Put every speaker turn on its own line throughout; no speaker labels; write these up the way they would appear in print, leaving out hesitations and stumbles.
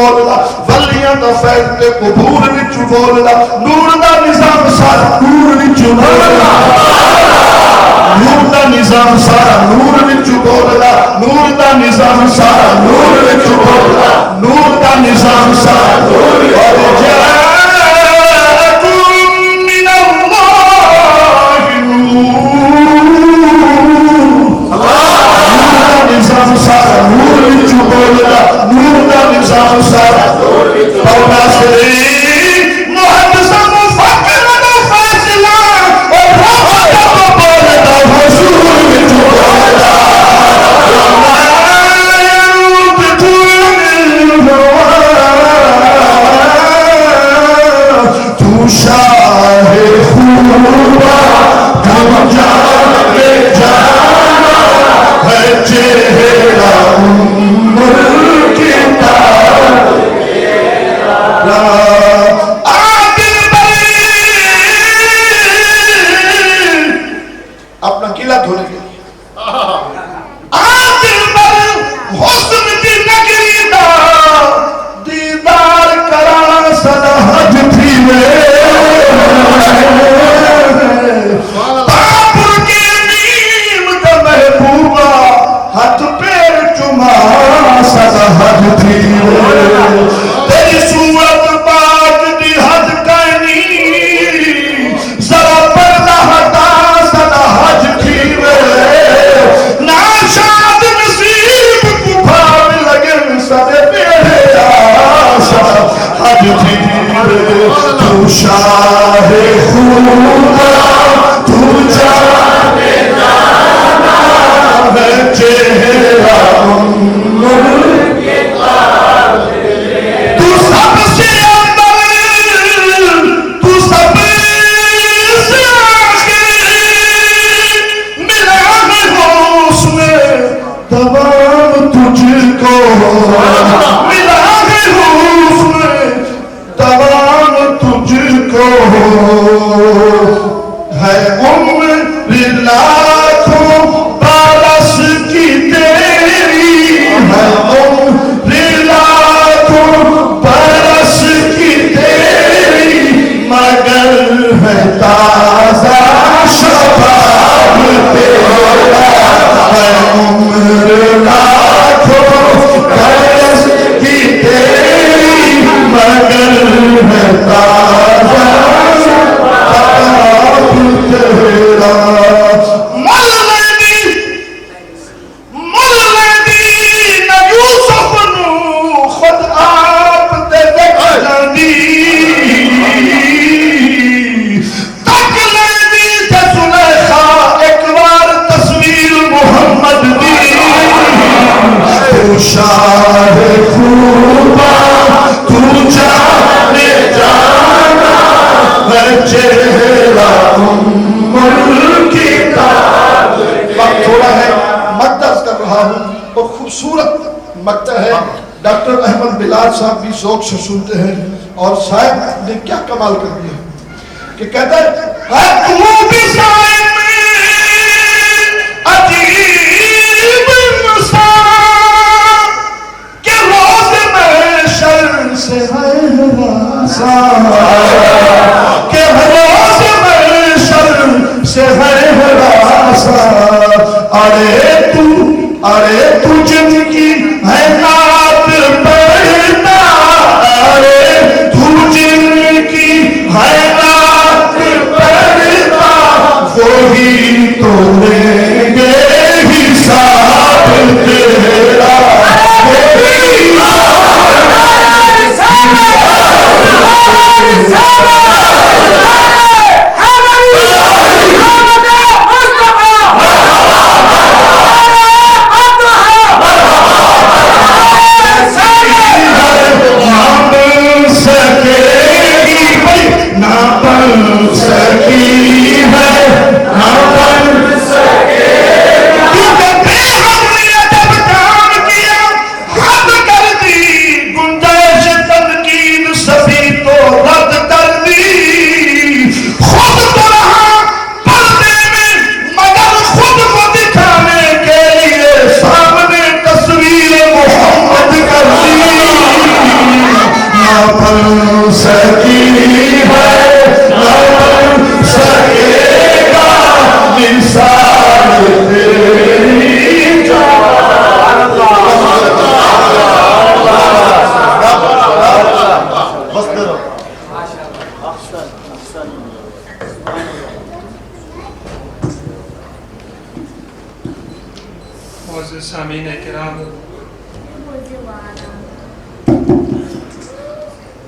ولیاں دا فیض تے قبور وچ بولدا نور دا نظام سارا نور وچ بولدا نور دا نظام سارا نور وچ بولدا نور دا نظام سارا نور وچ بولدا نور دا نظام سارا نور وچ صاحب بھی ذوق سے سنتے ہیں اور صاحب نے کیا کمال کر دیا کہ کہتا ہے قلوب صاحب میں عجیب مسا کہ روز محشر سے ہے راسا کہ روز محشر سے ہے راسا ارے تو جن کی ہے نات پڑھنا وہی تو لیں گے حساب تیرا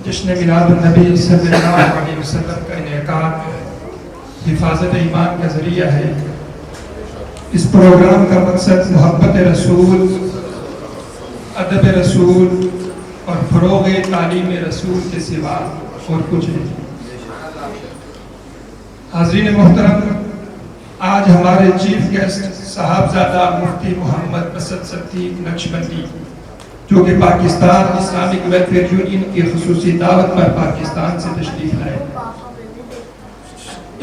جشن میلاد النبی صلی اللہ علیہ وسلم کا انعقاد حفاظت ایمان کا ذریعہ ہے۔ اس پروگرام کا مقصد محبت رسول، ادب رسول اور فروغ تعلیم رسول کے سوا اور کچھ نہیں۔ حاضرین محترم، آج ہمارے چیف گیسٹ صاحبزادہ مفتی محمد اسد صدیق نقشبندی، جو کہ پاکستان اسلامک ویلفیئر یونین کی خصوصی دعوت پر پاکستان سے تشریف لائے۔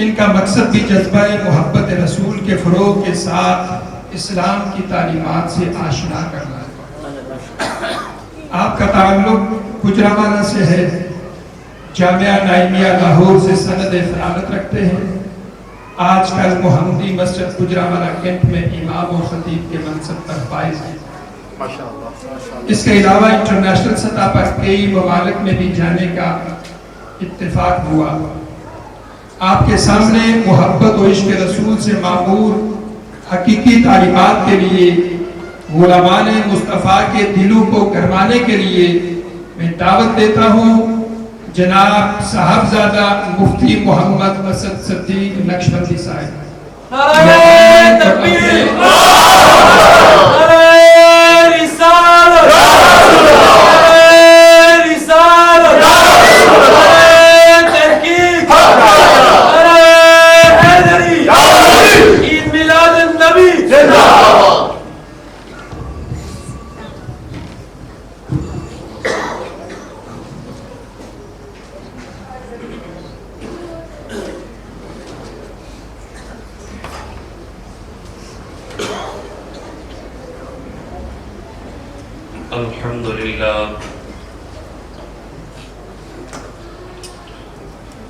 ان کا مقصد بھی جذبہ محبت رسول کے فروغ کے ساتھ اسلام کی تعلیمات سے آشنا کرنا ہے۔ آپ کا تعلق گجرانوالہ سے ہے، جامعہ نائمیہ لاہور سے سند فراغت رکھتے ہیں۔ آج کل محمدی مسجد گجرانوالہ کینٹ میں امام و خطیب کے منصب پر فائز ہیں۔ اس کے علاوہ انٹرنیشنل سطح پر کئی ممالک میں بھی جانے کا اتفاق ہوا۔ آپ کے سامنے محبت و عشق رسول سے معمور حقیقی تعلیمات کے لیے غلامان مصطفیٰ کے دلوں کو گرمانے کے لیے میں دعوت دیتا ہوں جناب صاحبزادہ مفتی محمد اسد صدیق نقشبندی صاحب۔
نعرہ تکبیر، نعرہ رسالت، نعرہ رسالت، نعرہ تحقیق، نعرہ حیدری، عید میلاد النبی زندہ باد۔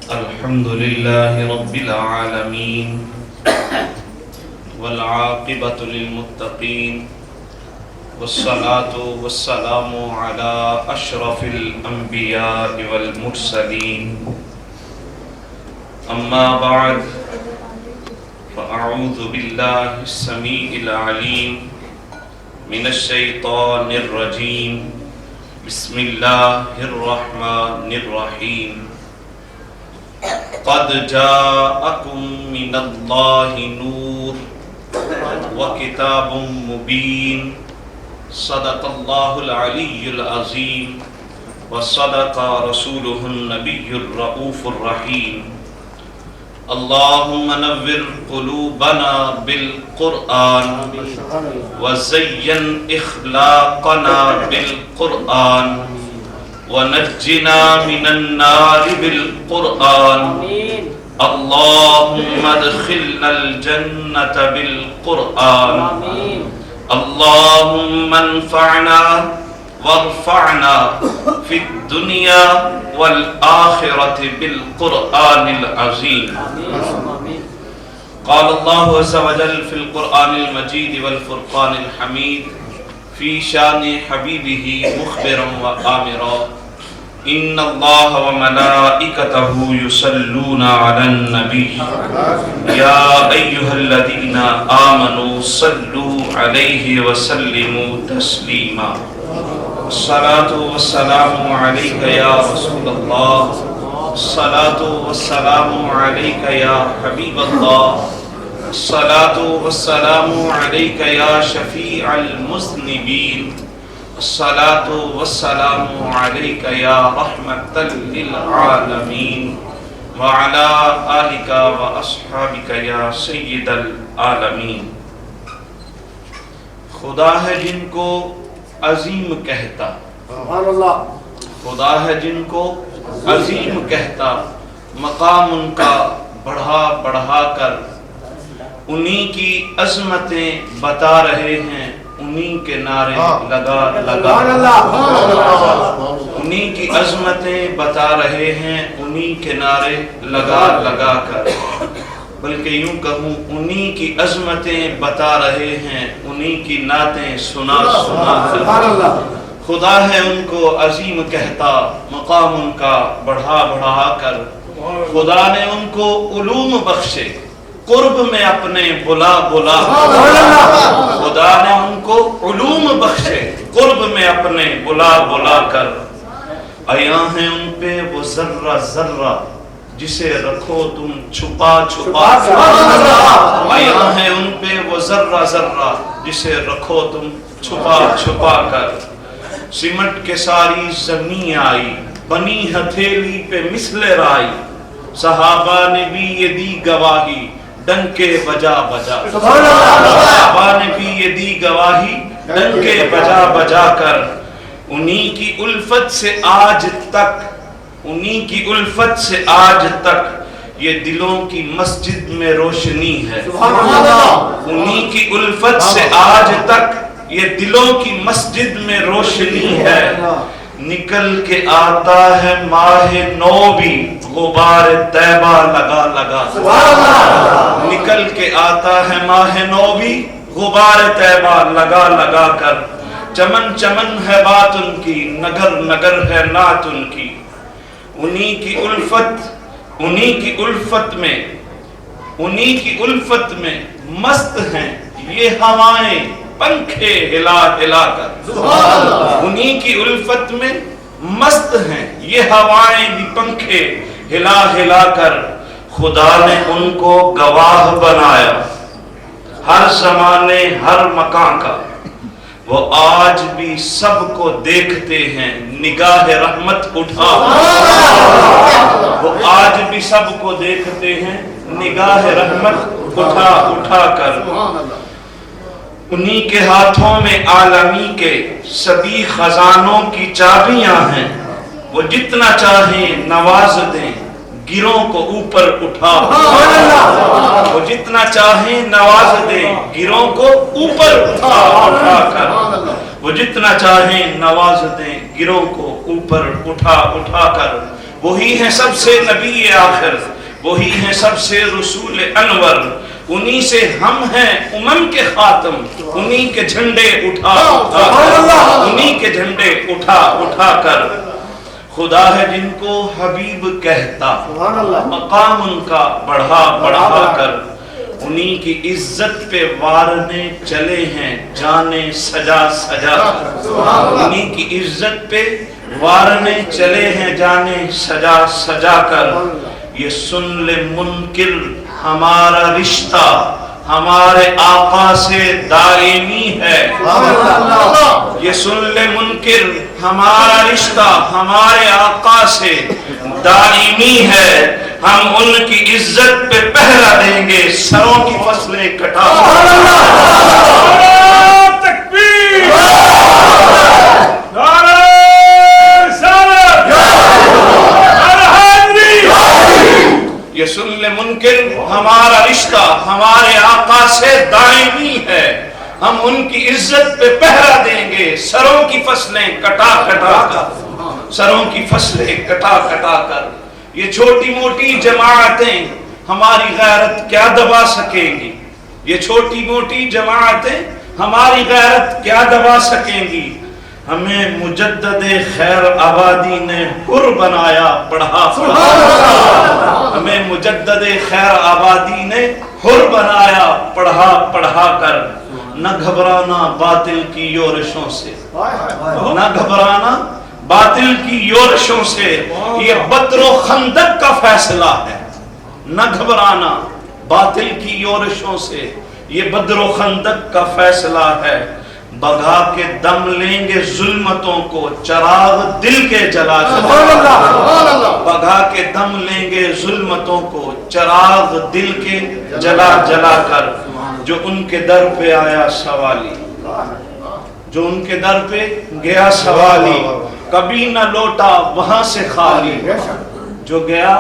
الحمد لله رب العالمين والعاقبة للمتقين والصلاة والسلام على أشرف الأنبياء والمرسلين أما بعد فأعوذ بالله السميع العليم من الشيطان الرجيم بسم الله الرحمن الرحيم قد جاءكم من الله نور وكتاب مبين صدق الله العلي العظيم وصدق رسوله النبي الرؤوف الرحيم اللهم نور قلوبنا بالقرآن وزين اخلاقنا بالقرآن ونجنا من النار بالقرآن اللهم ادخلنا الجنة بالقرآن اللهم انفعنا وارفعنا في الدنيا والآخرة بالقرآن العظيم قال الله عز وجل في القرآن المجيد والفرقان الحميد في شان حبيبه مخبرا وآمرا إن الله وملائكته يصلون على النبي يا أيها الذين آمنوا صلوا عليه وسلموا تسليما الصلاة والسلام عليك يا رسول الله الصلاة والسلام عليك يا حبيب الله الصلاة والسلام عليك يا شفيع المذنبين الصلاة والسلام عليك يا رحمة للعالمين وعلى آلك وأصحابك يا سيد العالمين خدا ہے جن کو عظیم کہتا، خدا ہے جن کو عظیم کہتا، مقام ان کا بڑھا بڑھا کر انہی کی عظمتیں بتا رہے ہیں، انہی کے نعرے لگا لگا انہی کی عظمتیں بتا رہے ہیں، انہی کے نعرے لگا لگا کر، بلکہ یوں کہوں انہی کی عظمتیں بتا رہے ہیں، انہی کی نعتیں سنا سنا کر خدا ہے ان کو عظیم کہتا، مقام ان کا بڑھا بڑھا کر خدا نے ان کو علوم بخشے، قرب میں اپنے بلا بلا خدا نے ان کو علوم بخشے، قرب میں اپنے بلا بلا کر आया है उन पे वो जर्रा जर्रा जिसे रखो तुम छुपा छुपा। आया है उन पे वो जर्रा जर्रा जिसे रखो तुम छुपा छुपा कर। सिमट के सारी जमीन आई बनी हथेली पे मिसले राई। सहाबा ने भी ये दी गवाही डंके बजा बजा। सहाबा ने भी ये दी गवाही डंके बजा बजा कर। उन्हीं की उल्फत से आज तक, उन्हीं की उल्फत से आज तक ये दिलों की मस्जिद में रोशनी है। उन्हीं की उल्फत से आज तक ये दिलों की मस्जिद में रोशनी है। निकल के आता है माहे नौ भी गुबार तैबा लगा लगा। निकल के आता है माहे नौ भी गुबार तैबा लगा लगा कर। चमन चमन है बात उनकी, नगर नगर है नात उनकी। उन्हीं की उल्फत, उन्हीं की उल्फत में, उन्हीं की उल्फत में मस्त हैं ये हवाएं पंखे हिला हिला कर। उन्हीं की उल्फत में मस्त हैं ये हवाएं भी पंखे हिला हिला कर। खुदा ने उनको गवाह बनाया हर जमाने हर मकान का। वो आज भी सबको देखते हैं निगाह रहमत उठा। वो आज भी सबको देखते हैं निगाह रहमत उठा उठा कर। उन्हीं के हाथों में आलमी के सभी खजानों की चाबियां हैं। वो जितना चाहें नवाज दें गिरों को ऊपर उठा। वो जितना चाहें नवाज दें गिरों को ऊपर उठा उठा कर। वो जितना चाहें नवाज दें गिरों को ऊपर उठा उठा कर। वही है सबसे नबी आखिर, वही है सबसे रसूल अनवर। उन्हीं से हम हैं उमम के खातम, उन्हीं के झंडे उठा उठा कर, उन्हीं के झंडे उठा उठा कर। खुदा है जिनको हबीब कहता मकाम उनका बढ़ा बढ़ा कर। उन्हीं की इज्जत पे वारने चले हैं जाने सजा सजा कर। उन्हीं की इज्जत पे वारने चले हैं जाने सजा सजा कर। ये सुन ले मुनकिर हमारा रिश्ता हमारे आका से दायमी है। ये सुन ले मुनकिर हमारा रिश्ता हमारे आका से दायमी है। हम उनकी इज्जत पे पहरा देंगे सरों की फसलें कटा। ये सुन ले मुनकिर हमारा रिश्ता हमारे आका से दायमी है। हम उनकी इज्जत पे पहरा देंगे सरों की फसलें कटा कटा कर। सरों की फसलें कटा कटा कर। ये छोटी मोटी जमाअतें हमारी गैरत क्या दबा सकेंगी। ये छोटी मोटी जमाअतें हमारी गैरत क्या दबा सकेंगी। हमें मुजद्ददे खैर आबादी ने हुर बनाया पढ़ा पढ़ा। हमें मुजद्ददे खैर आबादी ने हुर बनाया पढ़ा पढ़ा कर। न घबराना बातिल की योरशों से, न घबराना बातिल की योरशों से। ये बद्रो खंदक का फैसला है। न घबराना बातिल की योरशों से, ये बद्रो खंदक का फैसला है। बगा के दम लेंगे जुल्मतों को चराग दिल के जला जला। बगा के दम लेंगे जुल्मतों को चराग दिल के जला जला कर। जो उनके दर पे आया सवाली, जो उनके दर पे गया सवाली, कभी न लौटा वहां से खाली। जो गया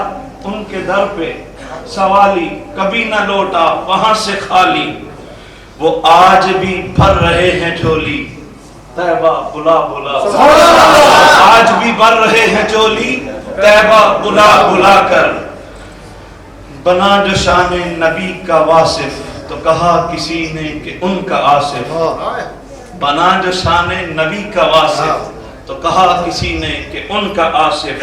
उनके दर पे सवाली, कभी न लौटा वहां से खाली। वो आज भी भर रहे हैं झोली तैबा बुला बुला। आज भी भर रहे हैं झोली तैबा बुला बुला कर। बना जो शान नबी का वासिफ तो कहा किसी ने कि उनका आसिफ। बना जो शान नबी का वासिफ तो कहा किसी ने कि उनका आसिफ।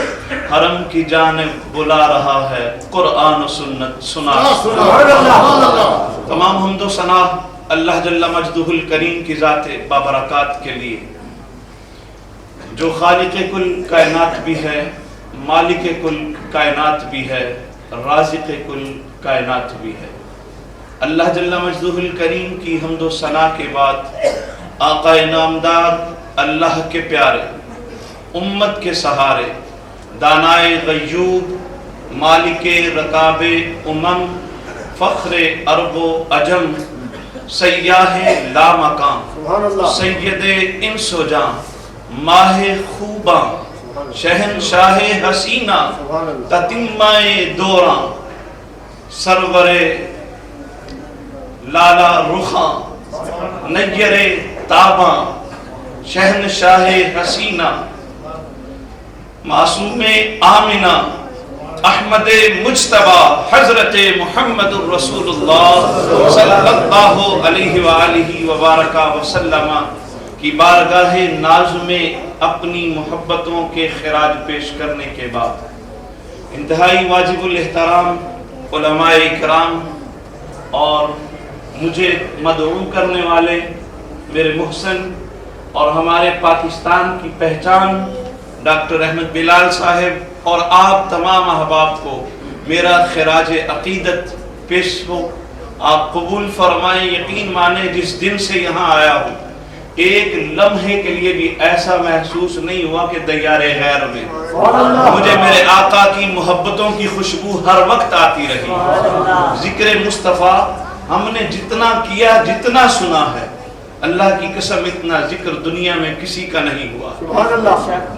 हरम की जानिब बुला रहा है कुरान और सुन्नत सुना। तमाम हम्दो सना अल्लाह जल्ला मजदुहुल करीम की ज़ाते बाबरकात के लिए। जो खालिक कुल कायनात भी है, मालिक कुल कायनात भी है, राज़िक़ कुल कायनात भी है। अल्लाह जल्ला मजदूहुल करीम की हम्दो सना के बाद आका नामदार अल्लाह के प्यारे, उम्मत के सहारे, दानाए गयूब, मालिके रकाबे उमम, फ़ख्रे अरबो अजम, सय्याहे लामकाम, सैयदे इंसोजां, माहे खूबा, शहनशाहे हसीना, ततिम्माए दौरां, सरवरे लाला रुखा, नय्यरे ताबा, शहनशाहे हसीना, मासूमे आमिना, अहमदे मुज्तबा, हजरते मुहम्मदुर रसूलुल्लाह सल्लल्लाहु अलैहि व आलिहि व बारका व सल्लमा की बारगाहे नाज़ में अपनी मोहब्बतों के खिराज पेश करने के बाद इंतहाई वाजिबुल एहतराम उलमाए इकराम और मुझे मदऊ करने वाले मेरे मुहसन और हमारे पाकिस्तान की पहचान डॉक्टर अहमद बिलाल साहब और आप तमाम अहबाब को मेरा खिराज अकीदत पेश हो। आप कबूल फरमाएं, यकीन माने जिस दिन से यहाँ आया हूँ एक लम्हे के लिए भी ऐसा महसूस नहीं हुआ कि दयारे गैर में मुझे मेरे आका की मोहब्बतों की खुशबू हर वक्त आती रही। जिक्र मुस्तफ़ा हमने जितना किया, जितना सुना है, अल्लाह की कसम इतना जिक्र दुनिया में किसी का नहीं हुआ।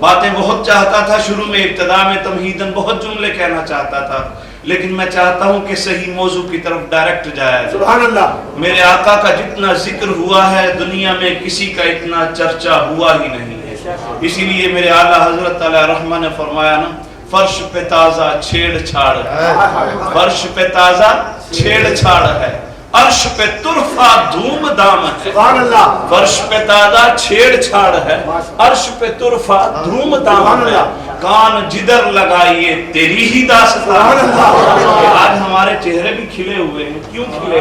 बातें बहुत चाहता था, शुरू में इब्तिदा में तमहीदन बहुत जुमले कहना चाहता था, लेकिन मैं चाहता हूं कि सही मौजू की तरफ डायरेक्ट जाया जाए। मेरे आका का जितना जिक्र हुआ है दुनिया में किसी का इतना चर्चा हुआ ही नहीं है। इसीलिए मेरे आला हजरत अला रहमान ने फरमाया ना, फर्श पे ताजा छेड़छाड़ है, फर्श पे ताजा छेड़छाड़ है, अर्श पे तुरफा धूम दाम है, फर्श पे ताजा छेड़छाड़ है, अर्श पे तुरफा धूम दाम है, कान जिधर लगाइए तेरी ही दास्तान। आज हमारे चेहरे भी खिले हुए हैं, क्यों खिले?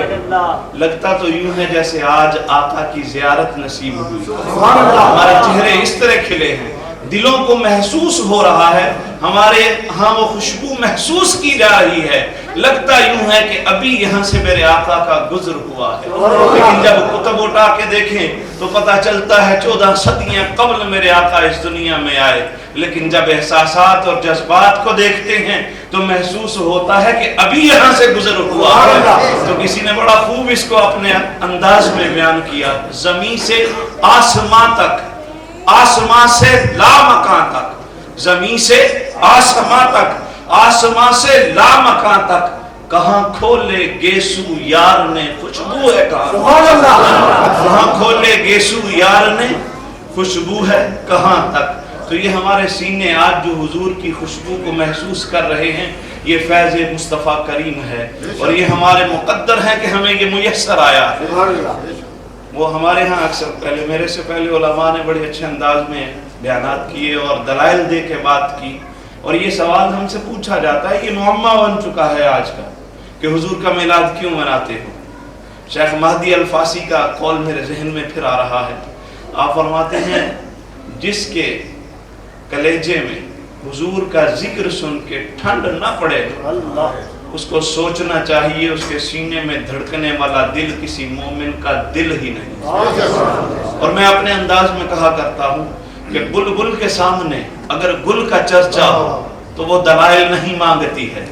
लगता तो यूं है जैसे आज आका की जियारत नसीब हुई। हमारे चेहरे इस तरह खिले हैं, दिलों को महसूस हो रहा है, हमारे यहाँ वो खुशबू महसूस की जा रही है। लगता यूं है कि अभी यहाँ से मेरे आका का गुजर हुआ है, लेकिन जब कुतुब उठा के देखें तो पता चलता है 14 सदियां कबल मेरे आका इस दुनिया में आए। लेकिन जब एहसासात और जज्बात को देखते हैं तो महसूस होता है कि अभी यहाँ से गुजर हुआ है। तो किसी ने बड़ा खूब इसको अपने अंदाज में बयान किया, जमीन से आसमां तक, आसमां से लामकां तक, जमीन से आसमां तक, आसमां से लामकां तक, कहां खोले गेसू यार ने खुशबू है कहां खोले गेसू यार ने खुशबू है कहां तक। तो ये हमारे सीने आज जो हुजूर की खुशबू को महसूस कर रहे हैं, ये फैज़ मुस्तफ़ा करीम है और ये हमारे मुक़द्दर है कि हमें ये मुयस्सर आया है। वो हमारे यहाँ अक्सर पहले मेरे से पहले उलमा ने बड़े अच्छे अंदाज में बयानात किए और दलाइल दे के बात की, और ये सवाल हमसे पूछा जाता है, ये मुअम्मा बन चुका है आज का कि हुजूर का मिलाद क्यों मनाते हो। शेख महदी अल-फासी का कौल मेरे जहन में फिर आ रहा है। आप फरमाते हैं, जिसके कलेजे में हुजूर का जिक्र सुन के ठंड ना पड़े उसको सोचना चाहिए उसके सीने में धड़कने वाला दिल किसी मोमिन का दिल ही नहीं। और मैं अपने अंदाज में कहा करता हूँ कि बुलबुल के सामने अगर गुल का चर्चा हो तो वो दलाइल नहीं मांगती है,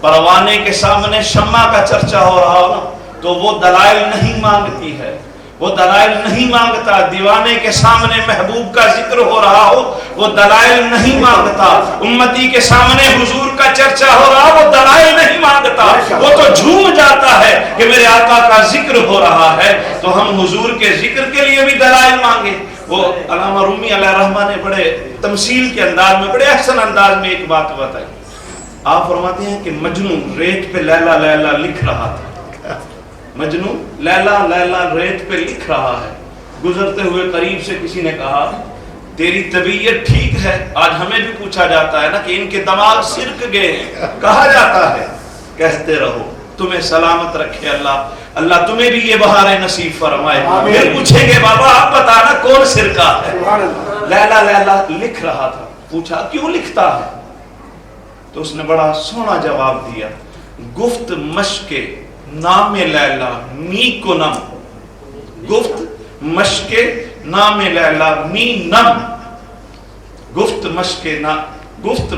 परवाने के सामने शम्मा का चर्चा हो रहा हो ना तो वो दलाइल नहीं मांगती है, वो दलाइल नहीं मांगता। दीवाने के सामने महबूब का जिक्र हो रहा हो वो दलाइल नहीं मांगता। उम्मती के सामने हुजूर का चर्चा हो रहा वो दलाइल नहीं मांगता, वो तो झूम जाता है कि मेरे आका का जिक्र हो रहा है। तो हम हुजूर के जिक्र के लिए भी दलाइल मांगे। वो अल्लामा रूमी अलैहि रहमा ने बड़े तमसील के अंदाज में, बड़े अहसन अंदाज में एक बात बताई। आप फरमाते हैं कि मजनू रेत पे लैला लैला लिख रहा था, मजनू लैला लैला रेत पे लिख रहा है। गुजरते हुए करीब से किसी ने कहा, तेरी तबीयत ठीक है? आज हमें भी पूछा जाता है ना कि इनके दिमाग सिरक गए हैं, कहा जाता है, कहते रहो تمہیں سلامت رکھے اللہ، اللہ تمہیں بھی یہ بہاریں نصیب فرمائے۔ پھر پوچھیں گے بابا آپ بتانا کون سرکہ ہے؟ لیلا لکھ رہا تھا، پوچھا کیوں لکھتا ہے؟ تو اس نے بڑا سونا جواب دیا، گفت مشق نام لیلا می کنم، گفت مشق نام لیلا می نم، گفت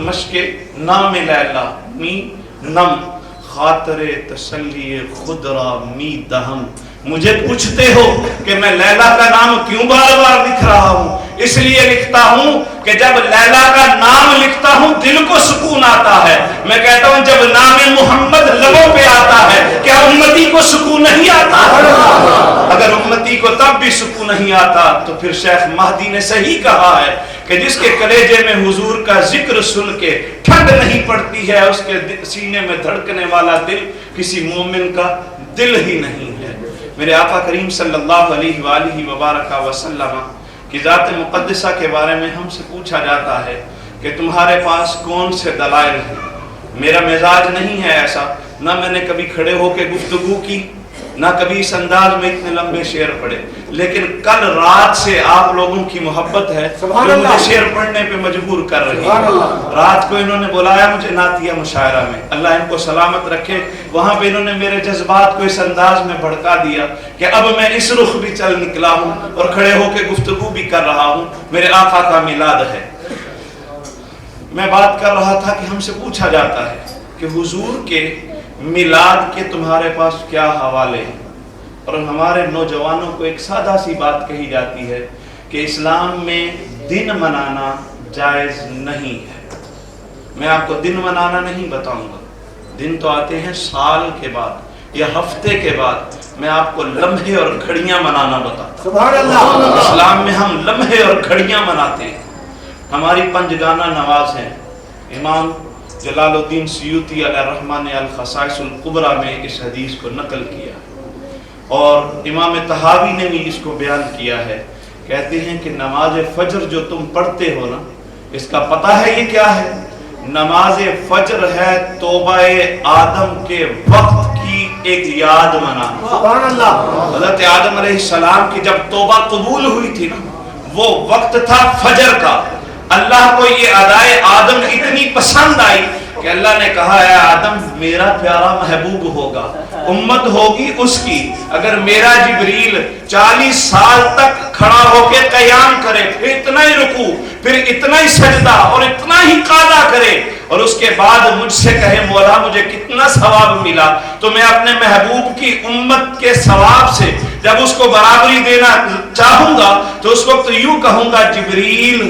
مشق نام لیلا می نم، خاطر تسلی خود را می دہم۔ مجھے پوچھتے ہو کہ میں لیلا کا نام کیوں بار بار لکھ رہا ہوں؟ اس لیے لکھتا ہوں کہ جب لیلا کا نام لکھتا ہوں دل کو سکون آتا ہے۔ میں کہتا ہوں جب نام محمد لبوں پہ آتا ہے کیا امتی کو سکون نہیں آتا؟ اگر امتی کو تب بھی سکون نہیں آتا تو پھر شیخ مہدی نے صحیح کہا ہے کہ جس کے کلیجے میں حضور کا ذکر سن کے ٹھنڈ نہیں پڑتی ہے اس کے سینے میں دھڑکنے والا دل کسی مومن کا دل ہی نہیں ہے۔ میرے آقا کریم صلی اللہ علیہ وآلہ وبارک وسلم کی ذات مقدسہ کے بارے میں ہم سے پوچھا جاتا ہے کہ تمہارے پاس کون سے دلائل ہیں؟ میرا مزاج نہیں ہے ایسا، نہ میں نے کبھی کھڑے ہو کے گفتگو کی، نہ کبھی اس انداز میں اتنے لمبے شعر پڑھے، لیکن کل رات سے آپ لوگوں کی محبت ہے جو مجھے شعر پڑھنے پہ مجبور کر رہی ہے۔ رات کو انہوں نے بلایا مجھے نعتیہ مشاعرہ میں، اللہ ان کو سلامت رکھے، وہاں پہ انہوں نے میرے جذبات کو اس انداز میں بھڑکا دیا کہ اب میں اس رخ بھی چل نکلا ہوں اور کھڑے ہو کے گفتگو بھی کر رہا ہوں، میرے آقا کا میلاد ہے۔ میں بات کر رہا تھا کہ ہم سے پوچھا جاتا ہے کہ حضور کے میلاد کے تمہارے پاس کیا حوالے ہیں، اور ہمارے نوجوانوں کو ایک سادہ سی بات کہی جاتی ہے کہ اسلام میں دن منانا جائز نہیں ہے۔ میں آپ کو دن منانا نہیں بتاؤں گا، دن تو آتے ہیں سال کے بعد یا ہفتے کے بعد، میں آپ کو لمحے اور گھڑیاں منانا بتاتا ہوں۔ اسلام میں ہم لمحے اور گھڑیاں مناتے ہیں۔ ہماری پنجگانہ نواز ہیں، امام جلال الدین سیوطی علیہ الرحمن نے الخصائص القبرى میں اس حدیث کو نقل کیا، اور امام طحاوی نے بھی اس کو بیان کیا ہے۔ کہتے ہیں کہ نماز فجر جو تم پڑھتے ہو نا، اس کا پتہ ہے یہ کیا ہے؟ نماز فجر ہے توبہ آدم کے وقت کی ایک یاد منانا۔ حضرت آدم علیہ السلام کی جب توبہ قبول ہوئی تھی نا، وہ وقت تھا فجر کا۔ اللہ کو یہ ادائے آدم اتنی پسند آئی کہ اللہ نے کہا ہے آدم میرا پیارا محبوب ہوگا، امت ہوگی اس کی، اگر میرا جبریل 40 سال تک کھڑا ہو کے قیام کرے، پھر اتنا ہی رکوع، پھر اتنا ہی سجدہ اور اتنا ہی قاعدہ کرے، اور اس کے بعد مجھ سے کہے مولا مجھے کتنا ثواب ملا، تو میں اپنے محبوب کی امت کے ثواب سے جب اس کو برابری دینا چاہوں گا تو اس وقت یوں کہوں گا جبریل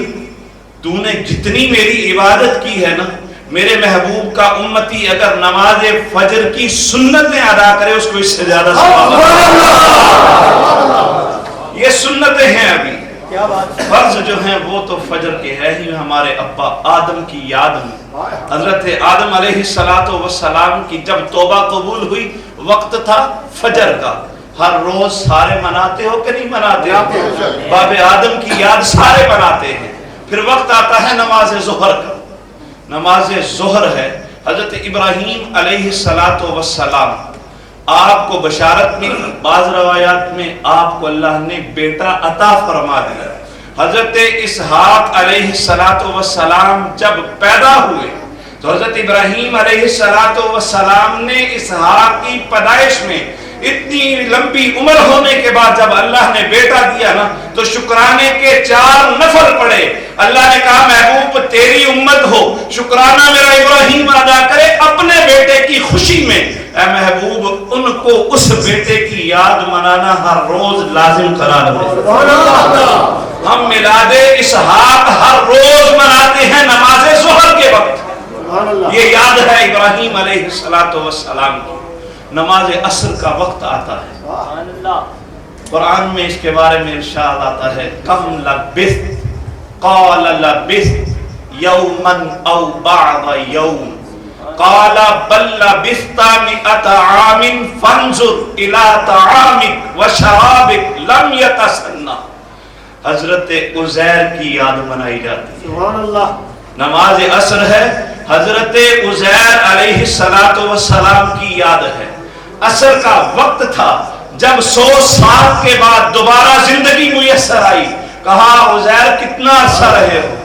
تو نے جتنی میری عبادت کی ہے نا، میرے محبوب کا امتی اگر نماز فجر کی سنتیں ادا کرے اس کو اس سے زیادہ ثواب ہے۔ یہ سنتیں ہیں، ابھی فرض جو ہیں وہ تو فجر کے ہے ہی ہمارے ابا آدم کی یاد میں۔ حضرت آدم علیہ السلام کی جب توبہ قبول ہوئی وقت تھا فجر کا۔ ہر روز سارے مناتے ہو کہ نہیں مناتے ہو؟ باب آدم کی یاد سارے مناتے ہیں۔ پھر وقت آتا ہے نماز ظہر کا۔ نماز ظہر ہے، حضرت ابراہیم علیہ السلام آپ کو بشارت ملی، بعض روایات میں آپ کو اللہ نے بیٹا عطا فرما دیا۔ حضرت اسحاق علیہ السلام جب پیدا ہوئے تو حضرت ابراہیم علیہ السلام نے اسحاق کی پیدائش میں اتنی لمبی عمر ہونے کے بعد جب اللہ نے بیٹا دیا نا تو شکرانے کے 4 نفل پڑے۔ اللہ نے کہا محبوب تیری امت ہو، شکرانہ میرا ابراہیم ادا کرے اپنے بیٹے کی خوشی میں، اے محبوب ان کو اس بیٹے کی یاد منانا ہر روز لازم قرار دے۔ ہم میلاد اسحاق ہر روز مناتے ہیں نماز ظہر کے وقت، یہ یاد ہے ابراہیم علیہ السلام کی۔ نماز عصر کا وقت آتا ہے، قرآن میں اس کے بارے میں ارشاد آتا ہے کم لبثت قال لبثت یوما او بعض یوم قال بل لبثت 100 عام فانظر الى طعامك وشرابك لم يتسنى۔ حضرت عزیر کی یاد منائی جاتی ہے، نماز عصر ہے، حضرت عزیر علیہ السلام کی یاد ہے۔ اثر کا وقت تھا، جب 100 سال کے بعد دوبارہ زندگی میسر آئی، کہا عزیر کتنا عرصہ رہے ہو؟